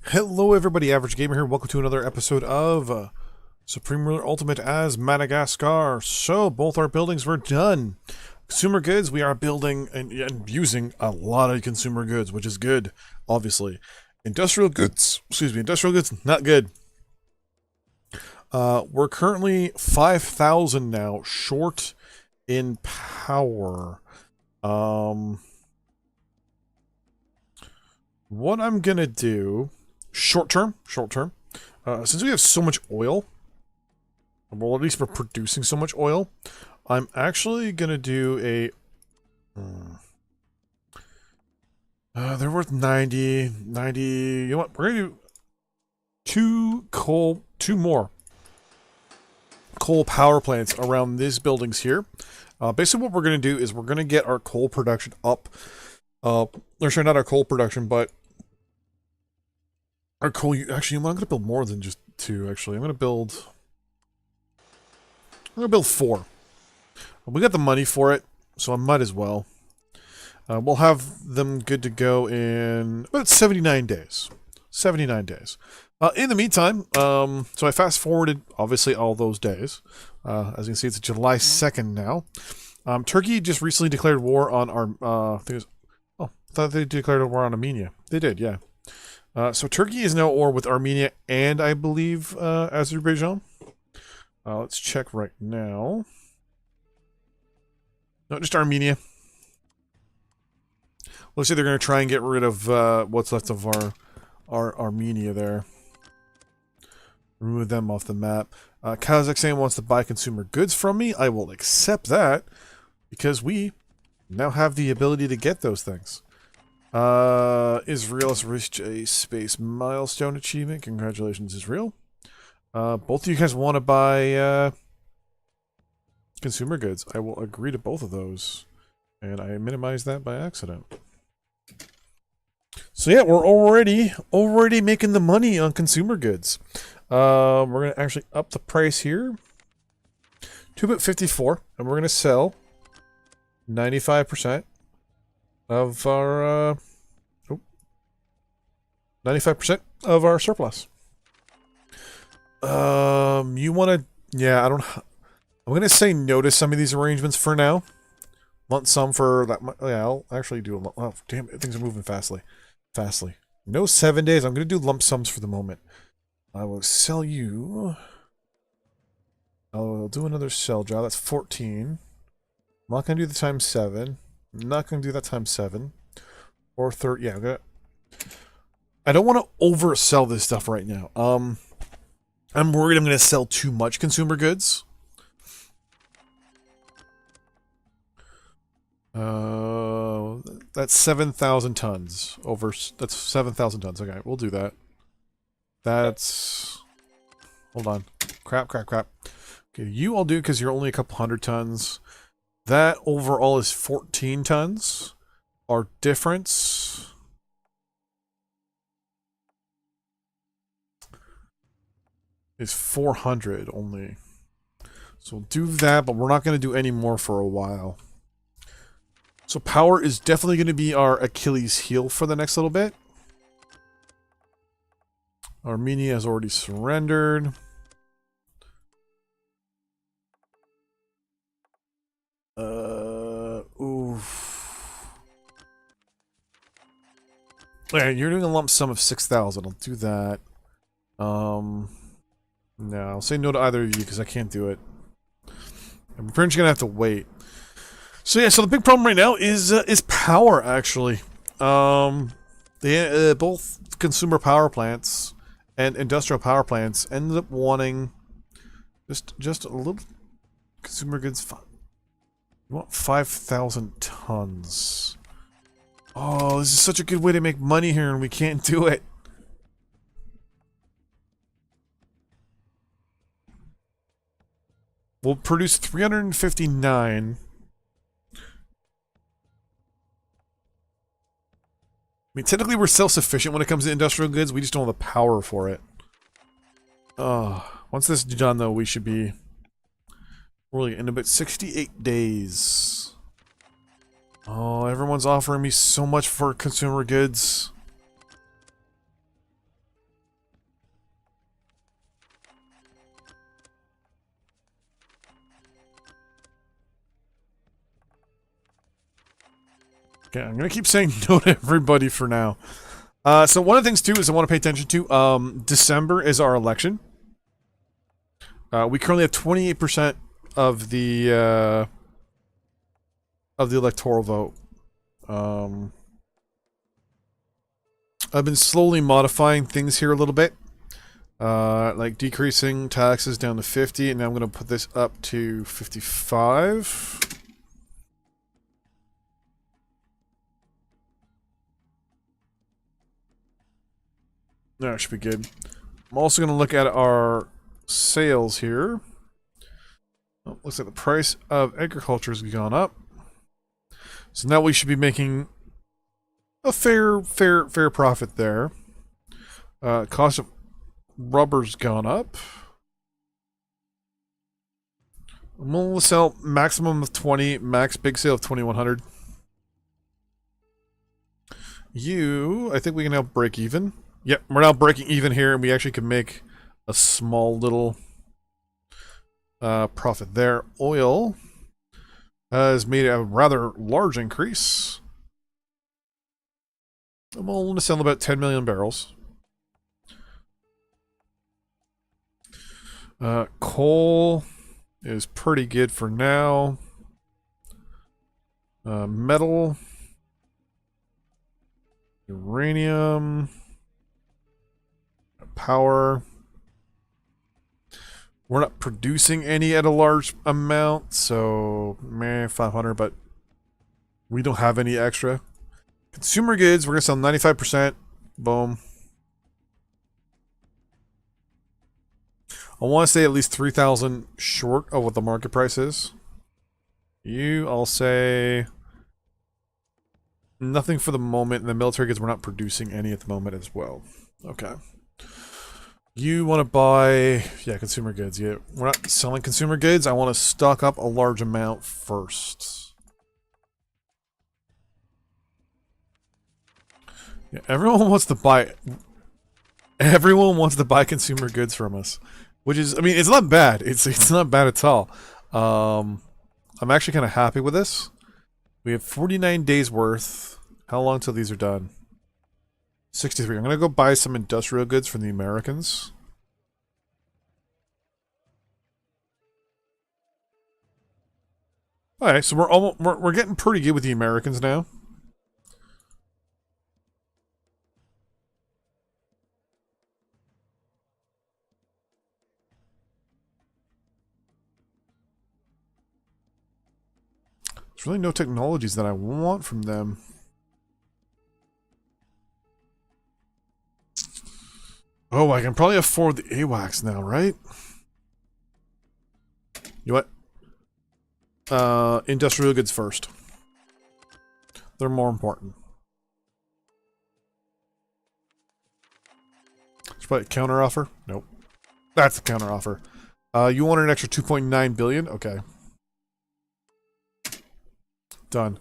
Hello everybody, Average Gamer here. Welcome to another episode of Supreme Ruler Ultimate as Madagascar. So, both our buildings were done. Consumer goods, we are building and using a lot of consumer goods, which is good, obviously. Industrial goods, not good. We're currently 5,000 now, short in power. What I'm gonna do... Short term. Since we have so much oil, well, at least we're producing so much oil, I'm actually gonna do a... they're worth 90. You know what? We're gonna do two more coal power plants around these buildings here. Basically what we're gonna do is we're gonna get our coal production up. Or sorry, not our coal production, but our coal, actually, I'm going to build more than just two, actually. I'm going to build 4. We got the money for it, so I might as well. We'll have them good to go in about 79 days. 79 days. In the meantime, so I fast forwarded, obviously, all those days. As you can see, it's July 2nd now. Turkey just recently declared war on I thought they declared a war on Armenia. They did, yeah. So Turkey is now at war with Armenia and, I believe, Azerbaijan. Let's check right now. No, just Armenia. Looks like they're going to try and get rid of what's left of our Armenia there. Remove them off the map. Kazakhstan wants to buy consumer goods from me. I will accept that because we now have the ability to get those things. Israel has reached a space milestone achievement. Congratulations, Israel. Both of you guys want to buy consumer goods. I will agree to both of those. And I minimized that by accident. So yeah, we're already making the money on consumer goods. We're going to actually up the price here to about 54, and we're going to sell 95% of our 95% of our surplus. You want to... Yeah, I'm going to say no to some of these arrangements for now. Want some for that... Yeah, I'll actually do a... Oh, damn it, things are moving fastly. No 7 days. I'm going to do lump sums for the moment. I will sell you... I'll do another sell job. That's 14. I'm not going to do the times 7. I'm not going to do that times 7. Or 30. Yeah, I'm going to... I don't want to oversell this stuff right now. I'm worried I'm going to sell too much consumer goods. That's 7,000 tons. That's 7,000 tons. Okay, we'll do that. That's... Hold on. Crap. Okay, you I'll do because you're only a couple hundred tons. That overall is 14 tons. Our difference... is 400 only. So we'll do that, but we're not going to do any more for a while. So power is definitely going to be our Achilles heel for the next little bit. Armenia has already surrendered. Oof. Alright, you're doing a lump sum of 6,000. I'll do that. No, I'll say no to either of you because I can't do it. I'm pretty much gonna have to wait. So yeah, so the big problem right now is power actually. Both consumer power plants and industrial power plants ended up wanting just a little consumer goods. You want 5,000 tons. Oh, this is such a good way to make money here, and we can't do it. We'll produce 359. I mean, technically we're self-sufficient when it comes to industrial goods. We just don't have the power for it. Once this is done, though, we should be really in about 68 days. Oh, everyone's offering me so much for consumer goods. Okay, I'm going to keep saying no to everybody for now. So one of the things, too, is I want to pay attention to. December is our election. We currently have 28% of the electoral vote. I've been slowly modifying things here a little bit. Like decreasing taxes down to 50, and now I'm going to put this up to 55. That should be good. I'm also going to look at our sales here. Oh, looks like the price of agriculture has gone up. So now we should be making a fair profit there. Cost of rubber's gone up. I'm going to sell maximum of 20, max big sale of 2100. I think we can now break even. Yep, we're now breaking even here, and we actually can make a small little profit there. Oil has made a rather large increase. I'm willing to sell about 10 million barrels. Coal is pretty good for now. Metal. Uranium. Power. We're not producing any at a large amount, so 500, but we don't have any extra. Consumer goods, we're going to sell 95%. Boom. I want to say at least 3,000 short of what the market price is. I'll say nothing for the moment. And the military goods, we're not producing any at the moment as well. Okay. You want to buy, yeah, consumer goods. Yeah, we're not selling consumer goods. I want to stock up a large amount first. Yeah, everyone wants to buy. Everyone wants to buy consumer goods from us, which is, I mean, it's not bad. It's not bad at all. I'm actually kind of happy with this. We have 49 days worth. How long till these are done? 63. I'm gonna go buy some industrial goods from the Americans. Alright, so we're getting pretty good with the Americans now. There's really no technologies that I want from them. Oh, I can probably afford the AWACS now, right? You know what? Industrial goods first. They're more important. It's probably a counter offer. Nope. That's a counter offer. You wanted an extra 2.9 billion? Okay. Done.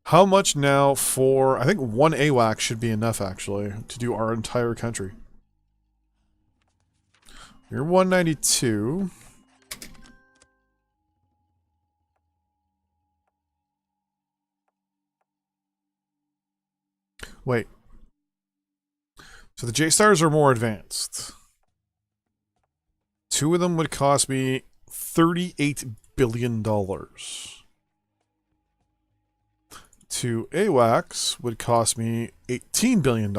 How much now for... I think one AWAC should be enough, actually, to do our entire country. You're 192. Wait. So the J-Stars are more advanced. Two of them would cost me $38 billion. Two AWACS would cost me $18 billion.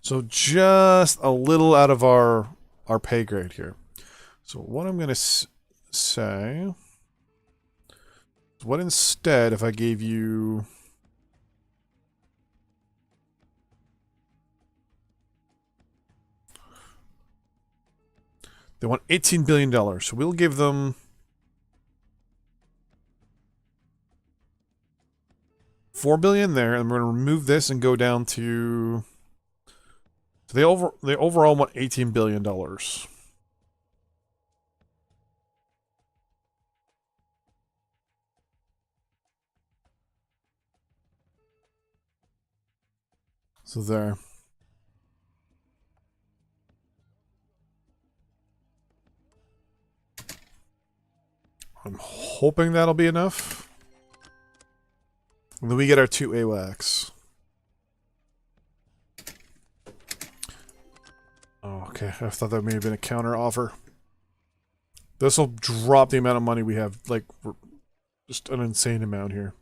So just a little out of our pay grade here. So what I'm going to say... What instead if I gave you... They want $18 billion. So we'll give them... $4 billion there, and we're going to remove this and go down to... So they overall want $18 billion. So there. I'm hoping that'll be enough. And then we get our 2 AWACS. Oh, okay, I thought that may have been a counter offer. This will drop the amount of money we have, like, just an insane amount here.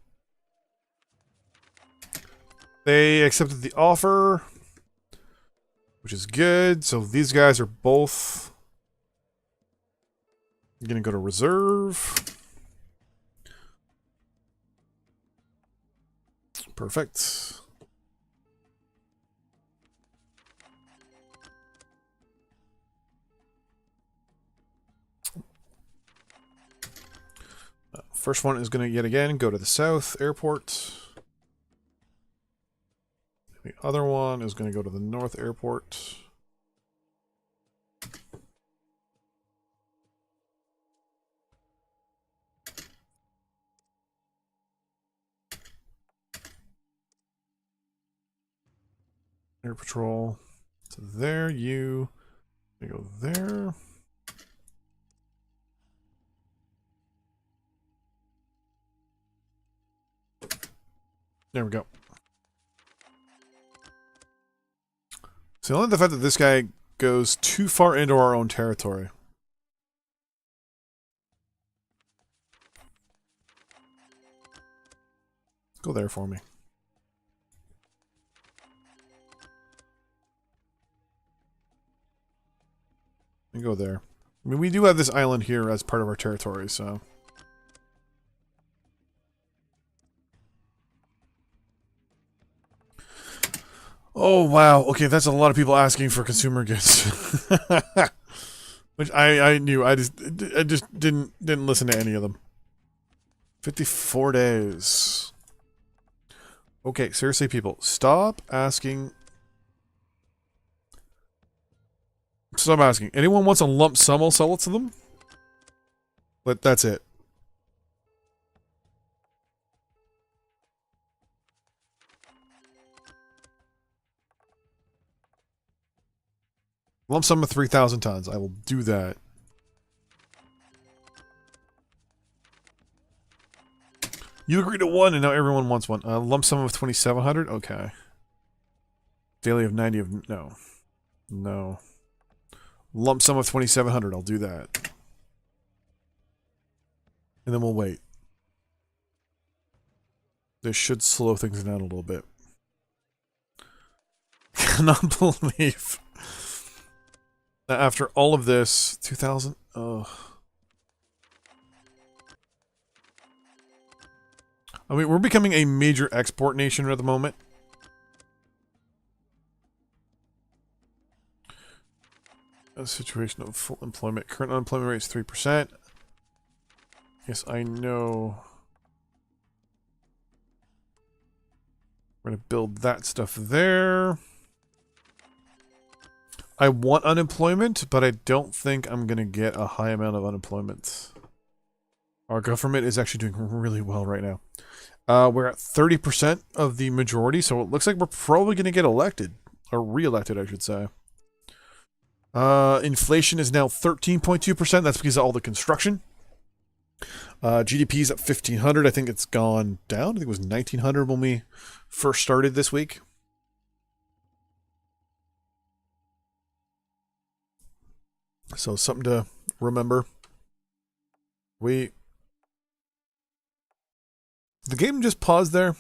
They accepted the offer, which is good. So these guys are both going to go to reserve. Perfect. First one is going to, yet again, go to the south airport. The other one is going to go to the north airport. Air Patrol. So there you go there. There we go. So only the fact that this guy goes too far into our own territory. Go there for me. And go there. I mean, we do have this island here as part of our territory, so... Oh, wow. Okay, that's a lot of people asking for consumer goods. Which I knew. I just didn't listen to any of them. 54 days. Okay, seriously, people. Stop asking. Stop asking. Anyone wants a lump sum, I'll sell it to them. But that's it. Lump sum of 3,000 tons. I will do that. You agreed to one, and now everyone wants one. Lump sum of 2,700? Okay. Daily of 90 of... No. No. Lump sum of 2,700. I'll do that. And then we'll wait. This should slow things down a little bit. Cannot believe... After all of this, 2,000... Oh. I mean, we're becoming a major export nation at the moment. A situation of full employment. Current unemployment rate is 3%. Yes, I know. We're going to build that stuff there. I want unemployment, but I don't think I'm going to get a high amount of unemployment. Our government is actually doing really well right now. We're at 30% of the majority, so it looks like we're probably going to get elected. Or re-elected, I should say. Inflation is now 13.2%. That's because of all the construction. GDP is at 1,500. I think it's gone down. I think it was 1,900 when we first started this week. So something to remember. The game just paused there.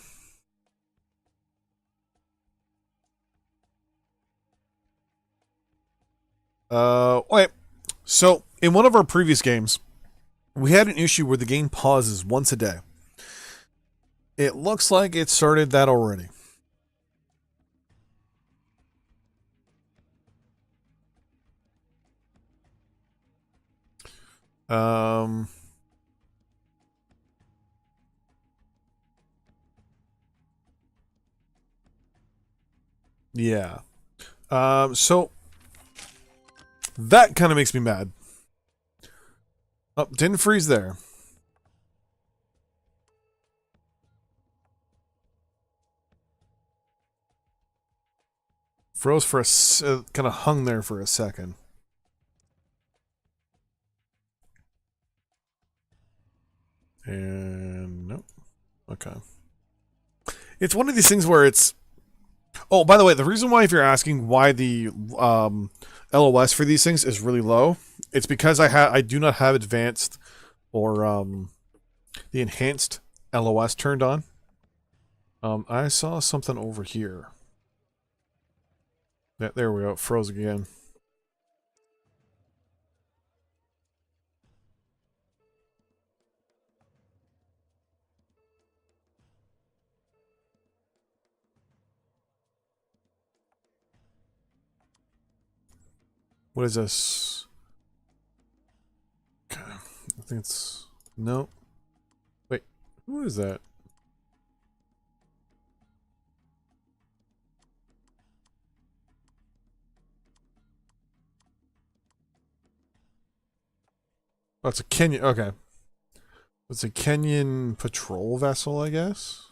Wait. So in one of our previous games, we had an issue where the game pauses once a day. It looks like it started that already. Yeah. So that kind of makes me mad. Oh, didn't freeze there. Froze for a kind of hung there for a second. And nope. Okay. It's one of these things where it's. Oh, by the way, the reason why, if you're asking why the LOS for these things is really low, it's because I do not have advanced or the enhanced LOS turned on. I saw something over here. Yeah, there we go. It froze again. What is this? Okay. I think it's... No. Wait. Who is that? Oh, it's a Kenyan... Okay. It's a Kenyan patrol vessel, I guess?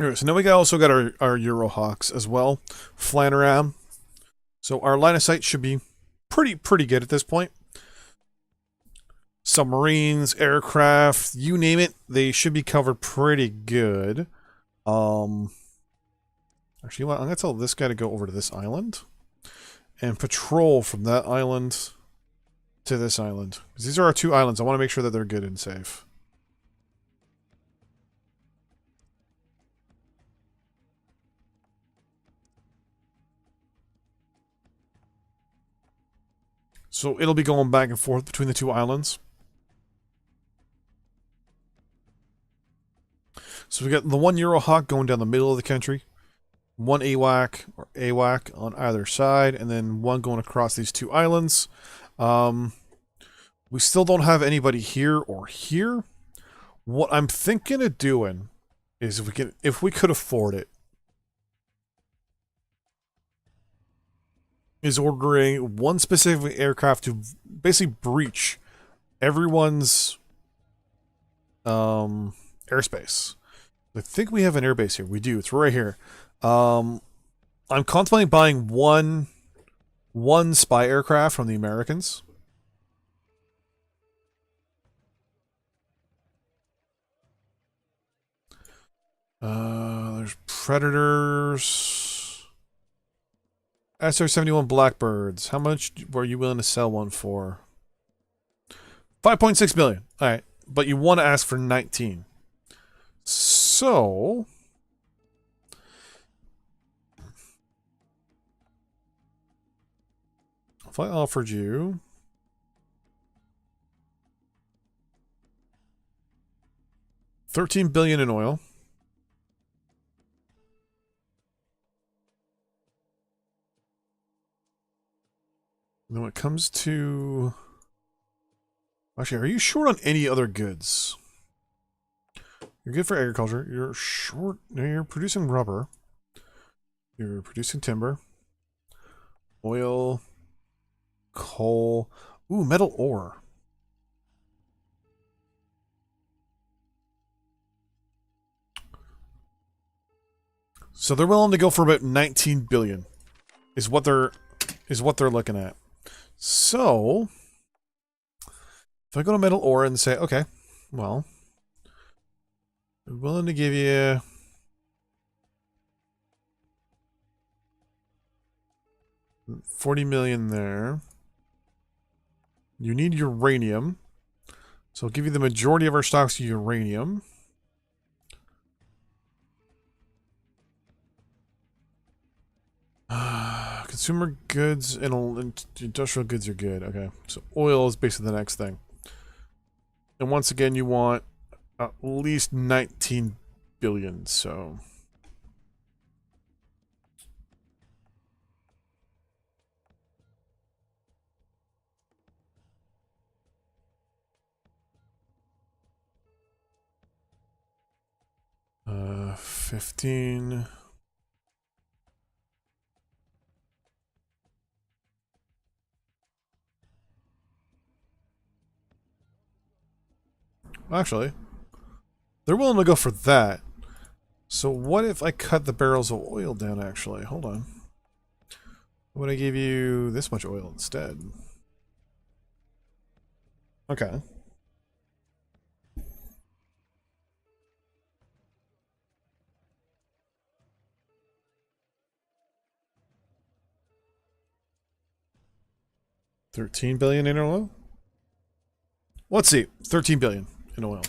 Alright, so now we also got our Eurohawks as well, flying around. So our line of sight should be pretty good at this point. Submarines, aircraft, you name it, they should be covered pretty good. Actually, I'm gonna tell this guy to go over to this island and patrol from that island to this island. Because these are our two islands. I want to make sure that they're good and safe. So it'll be going back and forth between the two islands. So we got the one Eurohawk going down the middle of the country, one AWAC or AWAC on either side, and then one going across these two islands. We still don't have anybody here or here. What I'm thinking of doing is if we could afford it, is ordering one specific aircraft to basically breach everyone's airspace. I think we have an airbase here. We do. It's right here. I'm contemplating buying one spy aircraft from the Americans. There's Predators. SR-71 Blackbirds. How much were you willing to sell one for? 5.6 million. All right, but you want to ask for 19. So, if I offered you $13 billion in oil, then when it comes to... Actually, are you short on any other goods? You're good for agriculture. You're short... You're producing rubber. You're producing timber. Oil. Coal. Ooh, metal ore. So they're willing to go for about 19 billion. Is what they're looking at. So if I go to metal ore and say, okay, well, I'm willing to give you $40 million there. You need uranium. So I'll give you the majority of our stocks of uranium. Consumer goods and industrial goods are good. Okay, so oil is basically the next thing. And once again, you want at least 19 billion, so... Uh, 15... Actually, they're willing to go for that. So what if I cut the barrels of oil down, actually? Hold on. What if I give you this much oil instead? Okay. $13 billion in oil? Let's see. 13 billion in oil.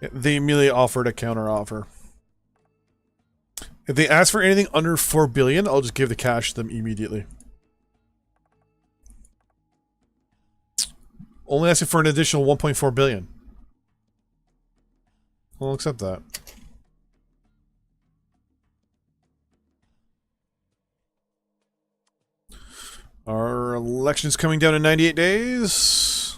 They immediately offered a counter offer. If they ask for anything under 4 billion, I'll just give the cash to them immediately. Only asking for an additional 1.4 billion. I'll accept that. Our election's coming down in 98 days.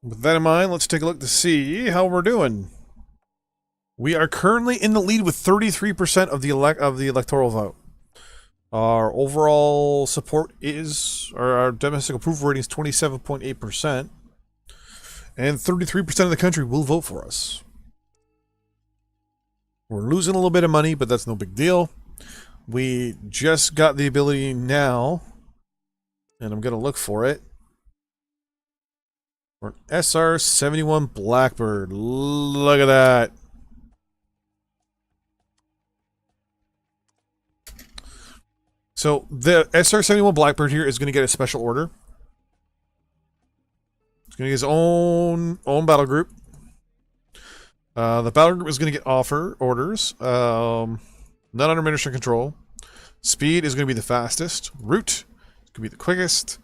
With that in mind, let's take a look to see how we're doing. We are currently in the lead with 33% of the electoral vote. Our overall support is, or our domestic approval rating is 27.8%. And 33% of the country will vote for us. We're losing a little bit of money, but that's no big deal. We just got the ability now, and I'm going to look for it. For an SR-71 Blackbird. Look at that. So the SR-71 Blackbird here is going to get a special order. It's going to get his own battle group. The battle group is going to get orders. Not under minister control. Speed is going to be the fastest. Route is going to be the quickest.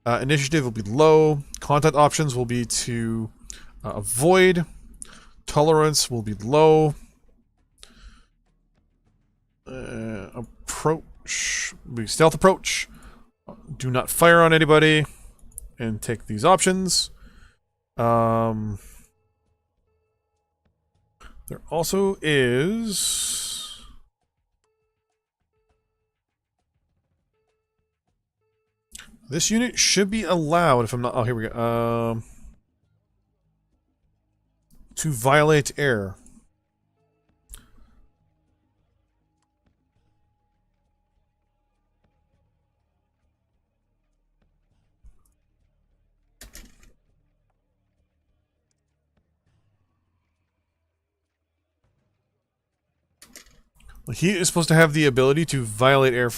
Initiative will be low. Contact options will be to avoid. Tolerance will be low. Approach will be stealth approach. Do not fire on anybody. And take these options. There also is... This unit should be allowed, if I'm not... Oh, here we go. To violate air. He is supposed to have the ability to violate air...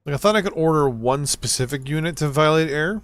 Like, I thought I could order one specific unit to violate air.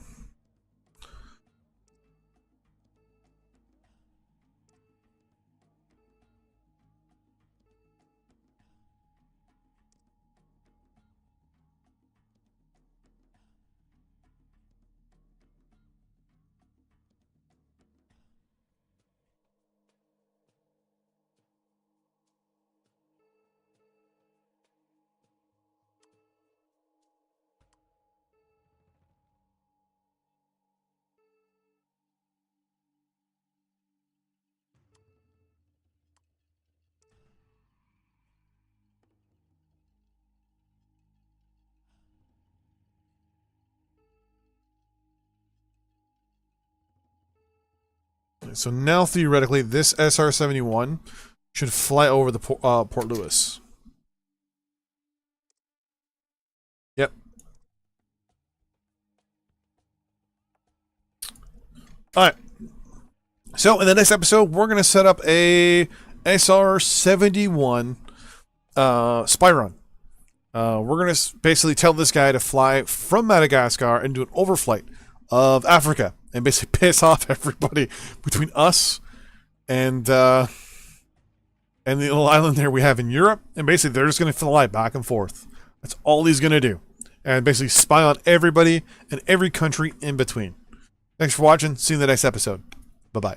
So now, theoretically, this SR-71 should fly over the Port Louis. Yep. Alright. So, in the next episode, we're going to set up a SR-71 spy run. We're going to basically tell this guy to fly from Madagascar and do an overflight of Africa and basically piss off everybody between us and the little island there we have in Europe. And basically they're just going to fly back and forth. That's all he's going to do. And basically spy on everybody and every country in between. Thanks for watching. See you in the next episode. Bye-bye.